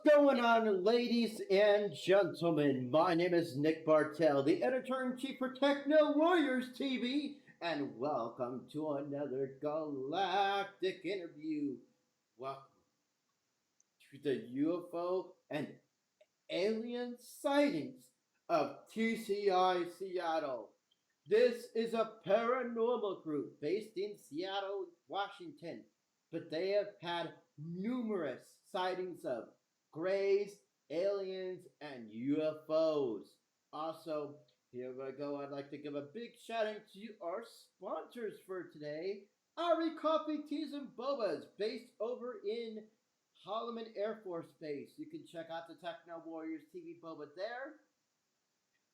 Going on, ladies and gentlemen? My name is Nick Bartell, the editor-in-chief for Techno Warriors TV, and welcome to another galactic interview. Welcome to the UFO and alien sightings of TCI Seattle. This is a paranormal group based in Seattle, Washington, but they have had numerous sightings of grays, aliens, and UFOs. Also, here we go. I'd like to give a big shout out to our sponsors for today. Ari Coffee Teas and Bobas, based over in Holloman Air Force Base. You can check out the Techno Warriors TV Boba there.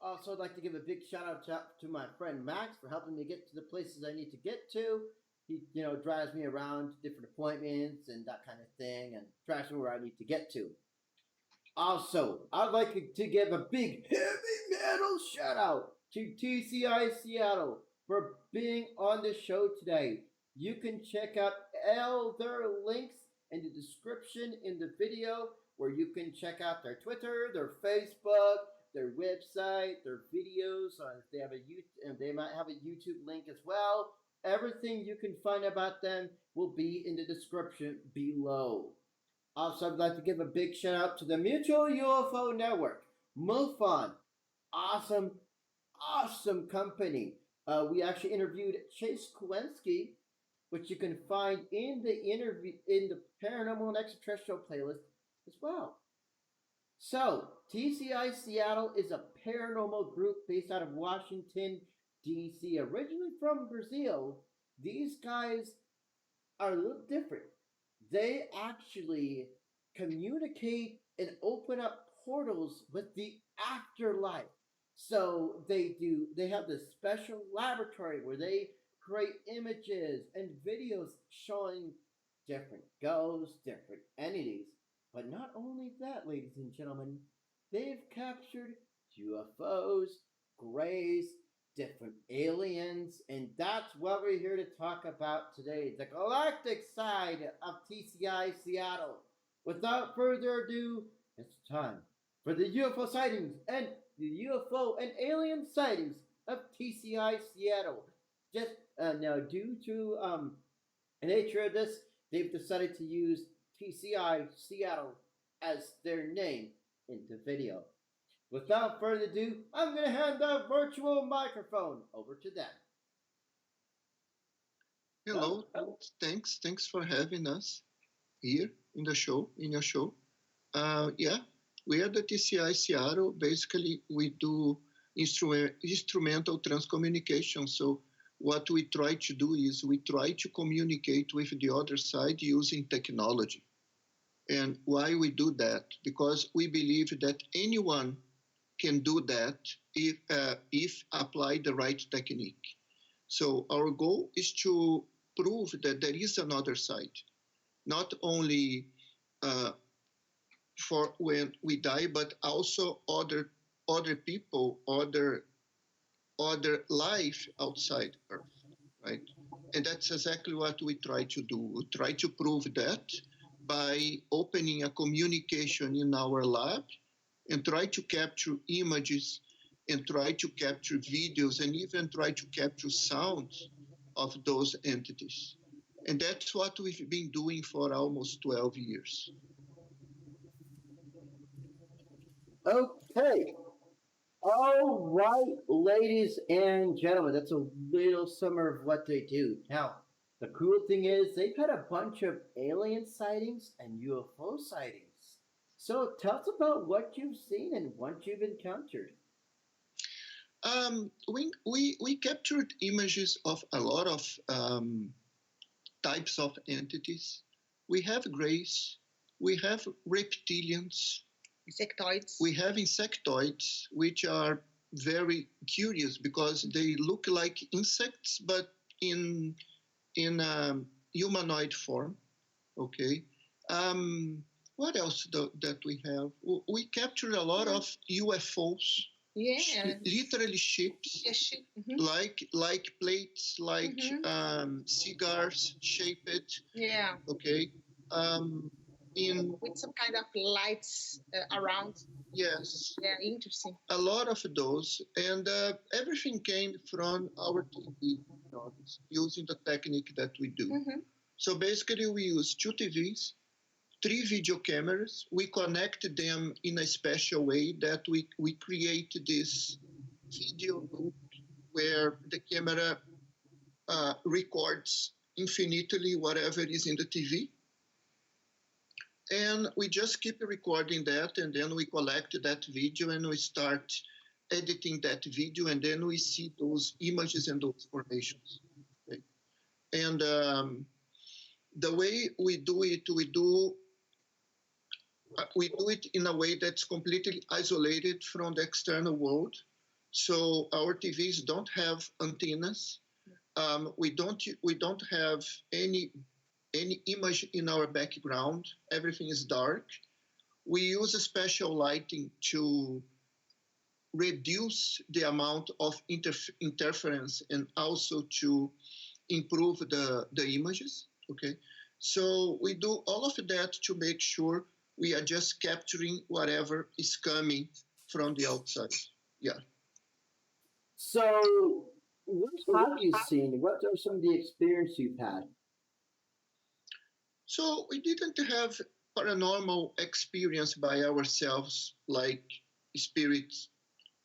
Also, I'd like to give a big shout out to my friend Max for helping me get to the places I need to get to. He, drives me around to different appointments and that kind of thing, and drives me where I need to get to. Also, I'd like to give a big heavy metal shout out to TCI Seattle for being on the show today. You can check out all their links in the description in the video, where you can check out their Twitter, their Facebook, their website, their videos. If they might have a YouTube link as well. Everything you can find about them will be in the description below. Also, I'd like to give a big shout out to the Mutual UFO Network, MUFON. Awesome company. We actually interviewed Chase Kowensky, which you can find in the Paranormal and Extraterrestrial playlist as well. So, TCI Seattle is a paranormal group based out of Washington, D.C., originally from Brazil. These guys are a little different. They actually communicate and open up portals with the afterlife. So they have this special laboratory where they create images and videos showing different ghosts, different entities. But not only that, ladies and gentlemen, they've captured UFOs, grays, different aliens, and that's what we're here to talk about today, the galactic side of TCI Seattle. Without further ado, it's time for the UFO sightings and the UFO and alien sightings of TCI Seattle. Just now, due to the nature of this, they've decided to use TCI Seattle as their name in the video. Without further ado, I'm going to hand the virtual microphone over to them. Hello, thanks for having us here in your show. We are the TCI Seattle. Basically, we do instrumental transcommunication. So what we try to do is we try to communicate with the other side using technology. And why we do that? Because we believe that anyone can do that if apply the right technique. So our goal is to prove that there is another side, not only for when we die, but also other people, other life outside Earth, right? And that's exactly what we try to do. We try to prove that by opening a communication in our lab and try to capture images and try to capture videos and even try to capture sounds of those entities. And that's what we've been doing for almost 12 years. Okay. All right, ladies and gentlemen, that's a little summary of what they do. Now, the cool thing is they've had a bunch of alien sightings and UFO sightings. So tell us about what you've seen and what you've encountered. We captured images of a lot of types of entities. We have grays, we have reptilians, insectoids. We have insectoids, which are very curious because they look like insects, but in humanoid form. Okay. What else that we have? We captured a lot of UFOs. Yeah. Literally ships, like plates, like cigars shaped. Yeah. Okay. In With some kind of lights around. Yes. Yeah, interesting. A lot of those, and everything came from our TV, using the technique that we do. So basically, we use two TVs, three video cameras. We connect them in a special way that we create this video loop where the camera records infinitely whatever is in the TV. And we just keep recording that, and then we collect that video and we start editing that video, and then we see those images and those formations. Okay? And the way we do it, we do it in a way that's completely isolated from the external world. So our TVs don't have antennas. We don't have any image in our background. Everything is dark. We use a special lighting to reduce the amount of interference and also to improve the images. Okay, so we do all of that to make sure we are just capturing whatever is coming from the outside. Yeah. So, what have you seen? What are some of the experience you've had? So we didn't have paranormal experience by ourselves, like spirits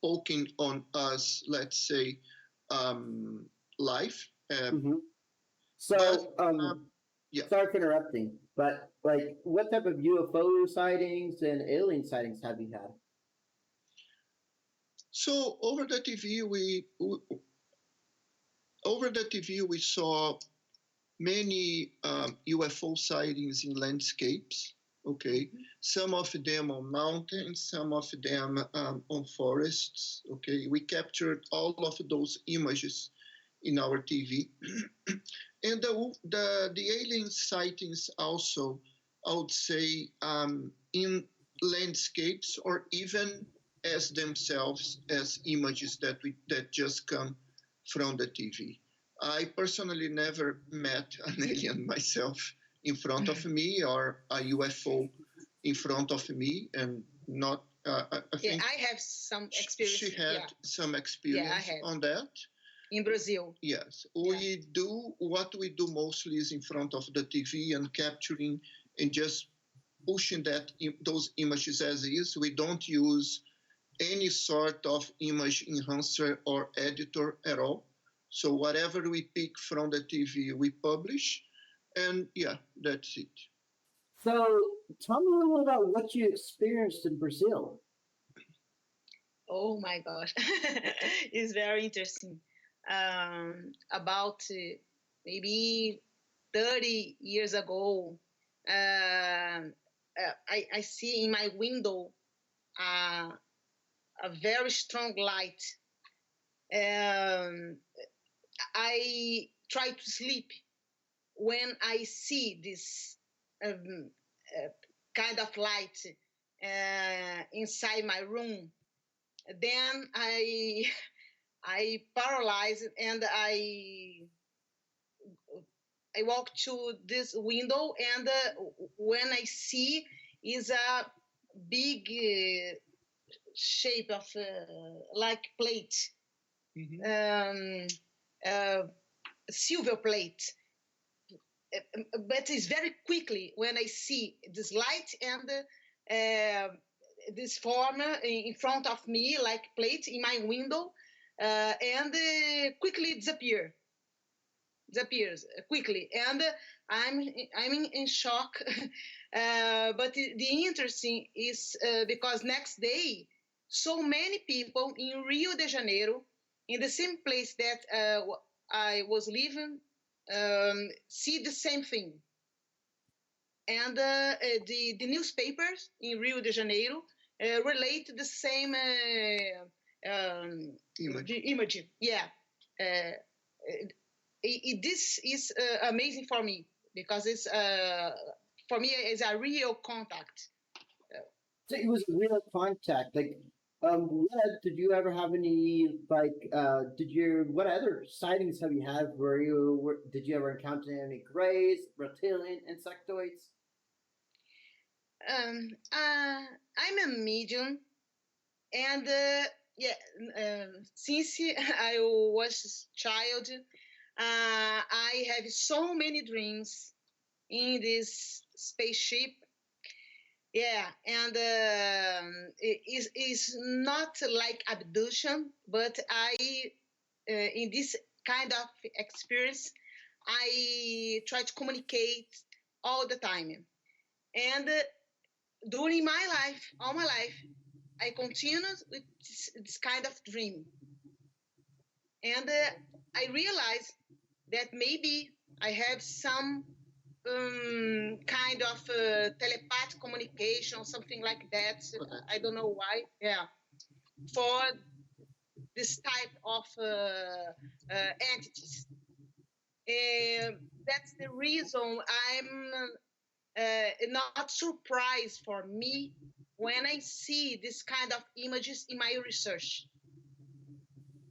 poking on us, let's say, live. So, yeah. Sorry for interrupting, but like, what type of UFO sightings and alien sightings have you had? So over the TV, we saw many UFO sightings in landscapes. Okay, some of them on mountains, some of them on forests. Okay, we captured all of those images in our TV, and the alien sightings also, I would say, in landscapes or even as themselves as images that just come from the TV. I personally never met an alien myself in front of me or a UFO in front of me, and not. I think I have some experience. She had some experience on that. In Brazil. Yes, we do what we do mostly is in front of the TV and capturing and just pushing those images as is. We don't use any sort of image enhancer or editor at all. So whatever we pick from the TV, we publish, and yeah, that's it. So tell me a little about what you experienced in Brazil. Oh my gosh, it's very interesting. About maybe 30 years ago, I see in my window a very strong light. I try to sleep when I see this kind of light inside my room. Then I paralyzed and I walk to this window, and when I see is a big shape of like plate, silver plate. But it's very quickly when I see this light and this form in front of me, like plate in my window, and quickly disappears quickly, and I'm in shock. But the interesting is because next day, so many people in Rio de Janeiro, in the same place that I was living, see the same thing. And the newspapers in Rio de Janeiro relate the same image. Yeah. This is amazing for me because it's for me it's a real contact. So it was a real contact. Like, Did you ever have any what other sightings have you had where did you ever encounter any grays, reptilian, insectoids? I'm a medium, and yeah, since I was child, I have so many dreams in this spaceship. Yeah, and it is not like abduction, but in this kind of experience, I try to communicate all the time. And during my life, all my life, I continue with this kind of dream. And I realize that maybe I have some kind of telepathic communication or something like that. I don't know why. Yeah, for this type of entities. That's the reason I'm not surprised for me when I see this kind of images in my research.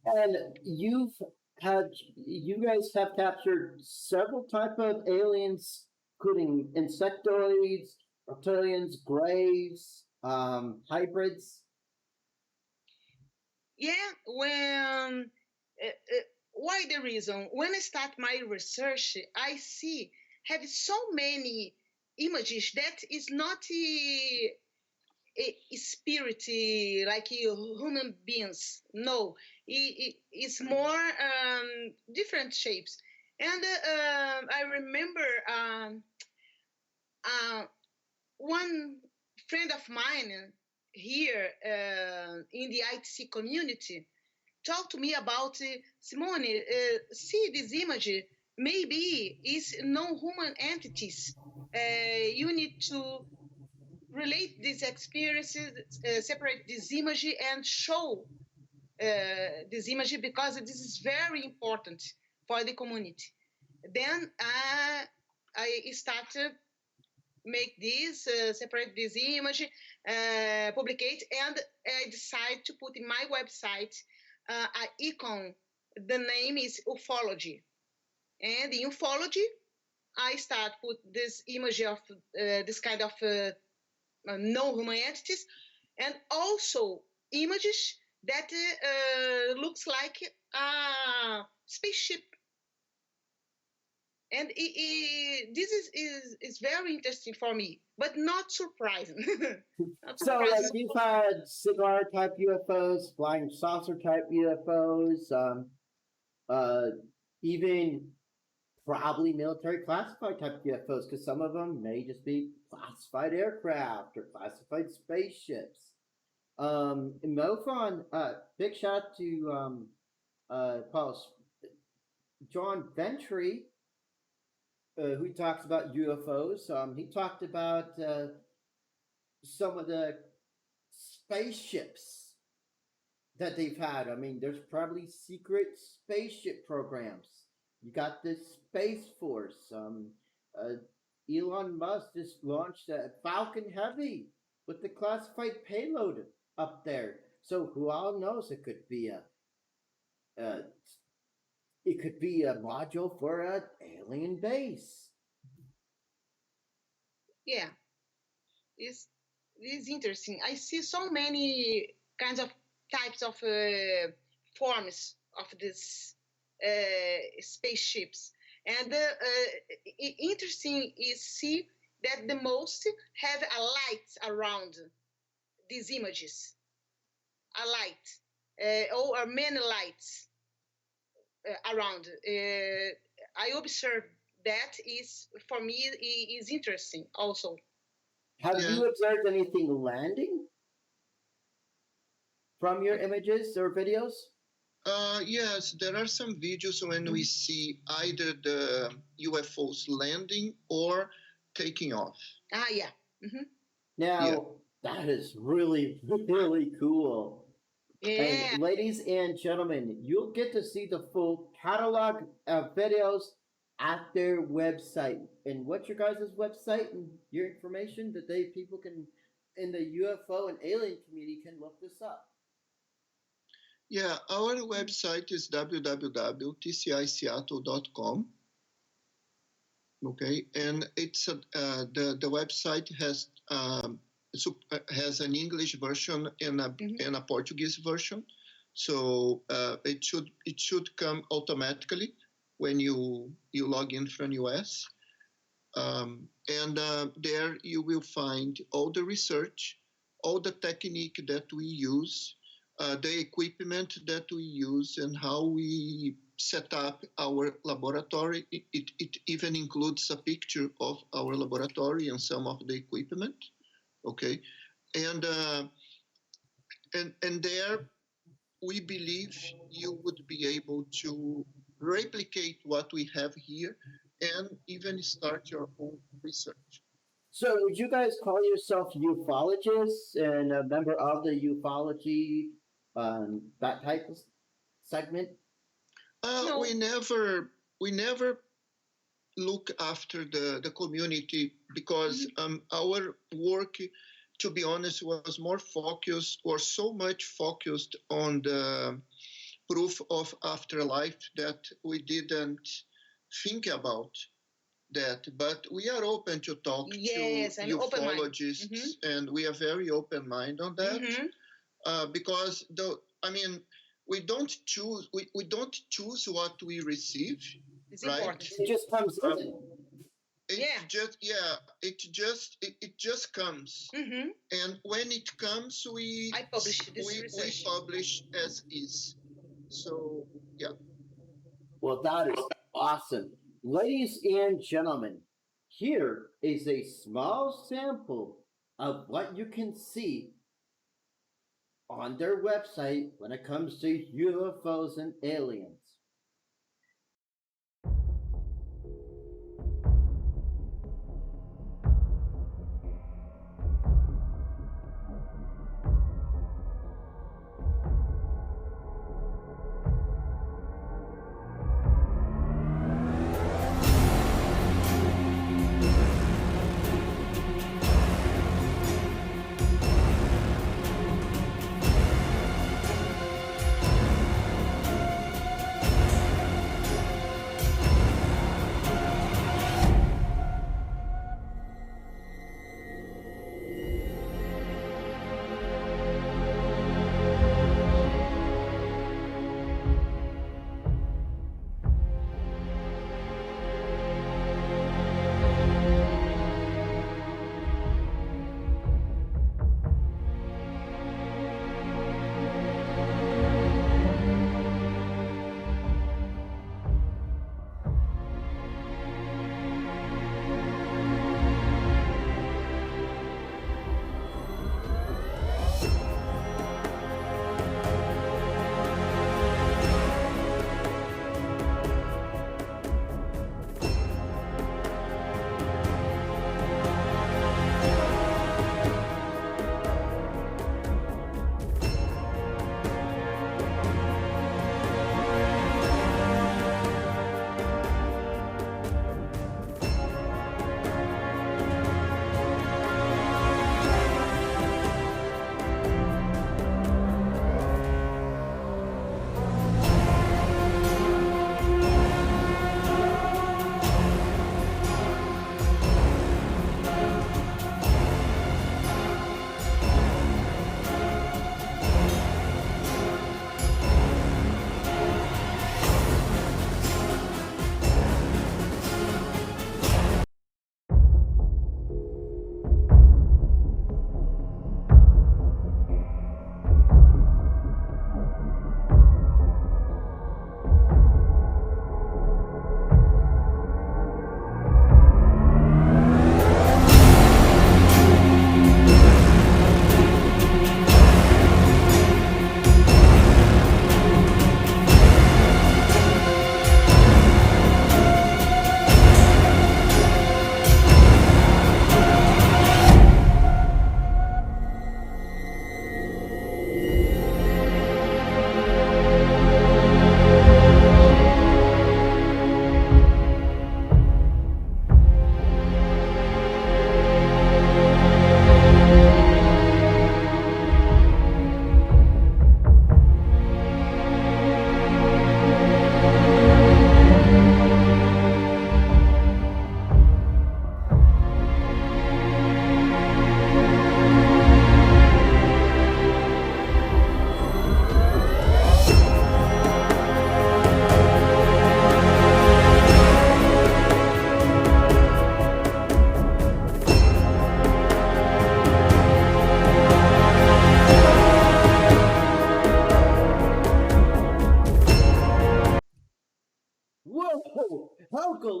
And you guys have captured several type of aliens, including insectoids, reptilians, graves, hybrids. Yeah, when why the reason? When I start my research, I see have so many images that is not a spirit like human beings. No, it's more different shapes. And I remember uh, one friend of mine here in the ITC community talked to me about Simone. See this image. Maybe it's non-human entities. You need to relate these experiences, separate this image, and show this image because this is very important for the community. Then I started make this, separate this image, publicate, and I decide to put in my website an icon. The name is ufology, and in ufology, I start put this image of this kind of no human entities, and also images that looks like a spaceship. And this is very interesting for me, but not surprising. Not So, like, surprising. you've had cigar type UFOs, flying saucer type UFOs, uh, even probably military classified type UFOs, because some of them may just be classified aircraft or classified spaceships. And MoFon, big shout out to Paul John Ventry, who talks about UFOs. He talked about some of the spaceships that they've had. I mean, there's probably secret spaceship programs. You got this Space Force. Elon Musk just launched a Falcon Heavy with the classified payload up there. So who all knows? Uh, it could be a module for an alien base. Yeah, it's, it's interesting. I see so many kinds of types of forms of these spaceships. And interesting is see that the most have a light around these images, a light or many lights around. I observe that is for me is interesting also. Have Yeah. you observed anything landing from your images or videos? Yes, there are some videos when we see either the UFOs landing or taking off. Yeah. Mm-hmm. Now, Yeah. that is really, really cool. Yeah. And ladies and gentlemen, you'll get to see the full catalog of videos at their website. And what's your guys' website and your information that people can in the UFO and alien community can look this up? Yeah, our website is www.tciseattle.com. Okay, and it's the website has an English version and a Portuguese version, so it should come automatically when you log in from US, and there you will find all the research, all the technique that we use, the equipment that we use, and how we set up our laboratory. It even includes a picture of our laboratory and some of the equipment. Okay, and there we believe you would be able to replicate what we have here and even start your own research. So, would you guys call yourself ufologists and a member of the ufology, that type of segment? No. We never look after the community because our work, to be honest, was more focused or so much focused on the proof of afterlife that we didn't think about that. But we are open to talk to ufologists, and we are very open mind on that because we don't choose what we receive. It's right? important. It just comes in. It just comes, and when it comes, we publish as is. So yeah. Well, that is awesome. Ladies and gentlemen, here is a small sample of what you can see on their website when it comes to UFOs and aliens.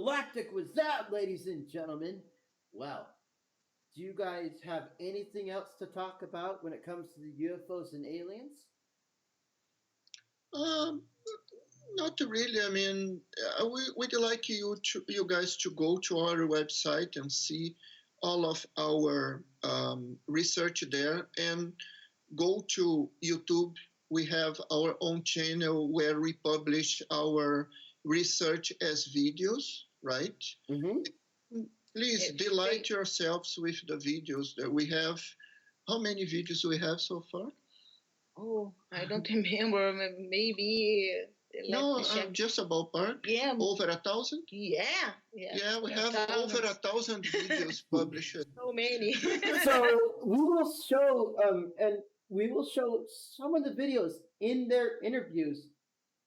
galactic was that, ladies and gentlemen? Well, do you guys have anything else to talk about when it comes to the UFOs and aliens? Um, Not really. I mean, we'd like you guys to go to our website and see all of our research there, and go to YouTube. We have our own channel where we publish our research as videos, right? Mm-hmm. Please delight yourselves with the videos that we have. How many videos we have so far? Oh, I don't remember. Maybe. No, just a ballpark. Yeah. Over 1,000? Yeah. Yeah, we have over 1,000 videos published. So many. So we will show and we will show some of the videos in their interviews.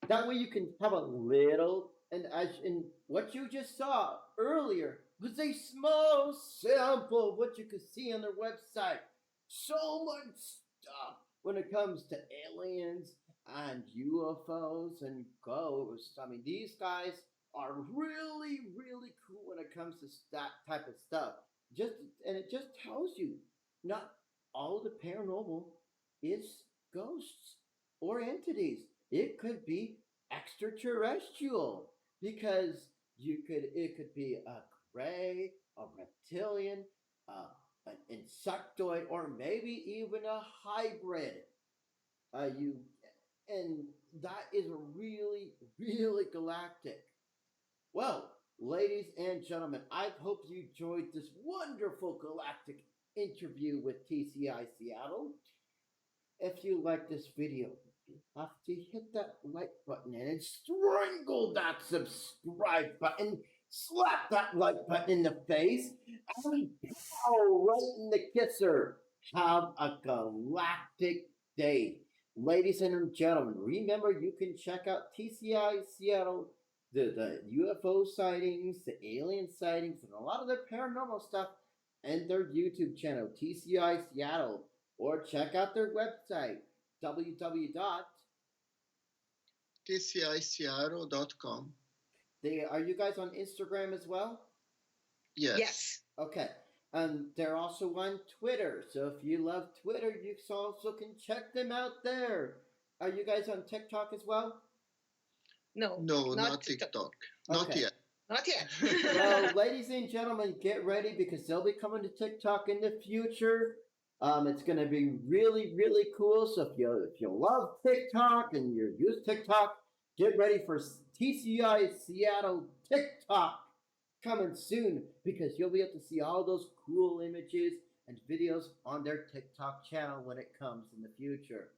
That way you can have a little, and as in what you just saw earlier was a small sample of what you could see on their website. So much stuff when it comes to aliens and UFOs and ghosts. I mean, these guys are really, really cool when it comes to that type of stuff. And it just tells you not all the paranormal is ghosts or entities. It could be extraterrestrial because it could be a gray, a reptilian, an insectoid, or maybe even a hybrid. And that is really, really galactic. Well, ladies and gentlemen, I hope you enjoyed this wonderful galactic interview with TCI Seattle. If you like this video, you have to hit that like button and strangle that subscribe button. Slap that like button in the face and pow right in the kisser. Have a galactic day. Ladies and gentlemen, remember you can check out TCI Seattle, the UFO sightings, the alien sightings, and a lot of their paranormal stuff, and their YouTube channel, TCI Seattle, or check out their website, tciseattle.com. Are you guys on Instagram as well? Yes. Okay. And they're also on Twitter. So if you love Twitter, you also can check them out there. Are you guys on TikTok as well? No, not TikTok. Not Okay. yet. Not yet. Well, ladies and gentlemen, get ready because they'll be coming to TikTok in the future. It's going to be really, really cool. So if you love TikTok and you use TikTok, get ready for TCI Seattle TikTok coming soon because you'll be able to see all those cool images and videos on their TikTok channel when it comes in the future.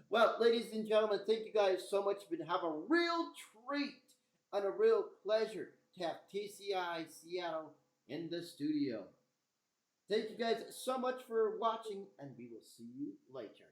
Well, ladies and gentlemen, thank you guys so much. It's been have a real treat and a real pleasure to have TCI Seattle in the studio. Thank you guys so much for watching, and we will see you later.